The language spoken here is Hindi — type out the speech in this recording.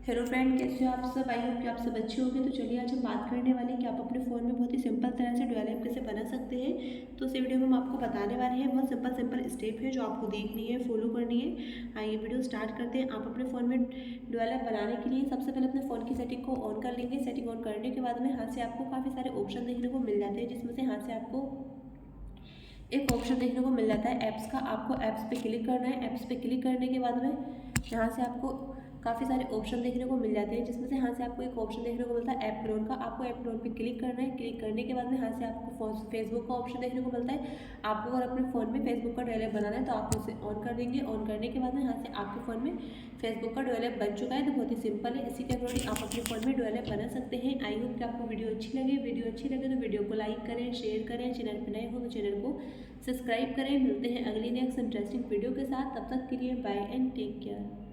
हेलो फ्रेंड, कैसे हो आप सब। आई होप कि आप सब अच्छे होंगे। तो चलिए आज हम बात करने वाले हैं कि आप अपने फ़ोन में बहुत ही सिंपल तरह से डुअल ऐप कैसे बना सकते हैं। तो इस वीडियो में हम आपको बताने वाले हैं बहुत सिंपल स्टेप है जो आपको देखनी है, फॉलो करनी है। आइए वीडियो स्टार्ट करते हैं। आप अपने फ़ोन में डुअल ऐप बनाने के लिए सबसे पहले अपने फ़ोन की सेटिंग को ऑन कर लेंगे। सेटिंग ऑन करने के बाद में यहाँ से आपको काफ़ी सारे ऑप्शन देखने को मिल जाते हैं, जिसमें से यहाँ से आपको एक ऑप्शन देखने को मिल जाता है ऐप्स का। आपको ऐप्स पे क्लिक करना है। ऐप्स पे क्लिक करने के बाद में यहाँ से आपको काफ़ी सारे ऑप्शन देखने को मिल जाते हैं, जिसमें से यहाँ से आपको एक ऑप्शन देखने को मिलता है ऐप क्लोन का। आपको ऐप क्लोन पे क्लिक करना है। क्लिक करने के बाद में यहाँ से आपको फेसबुक का ऑप्शन देखने को मिलता है। आपको अगर अपने फ़ोन में फेसबुक का डुअल ऐप बनाना है तो आप उसे ऑन कर देंगे। ऑन करने के बाद में यहाँ से आपके फ़ोन में फेसबुक का डुअल ऐप बन चुका है। तो बहुत ही सिंपल है। इसी के अकॉर्डिंग आप अपने फ़ोन में डुअल ऐप बना सकते हैं। आई होप कि आपको वीडियो अच्छी लगे। वीडियो अच्छी लगे तो वीडियो को लाइक करें, शेयर करें। चैनल पर नए हो तो चैनल को सब्सक्राइब करें। मिलते हैं अगली नेक्स्ट इंटरेस्टिंग वीडियो के साथ। तब तक के लिए बाय एंड टेक केयर।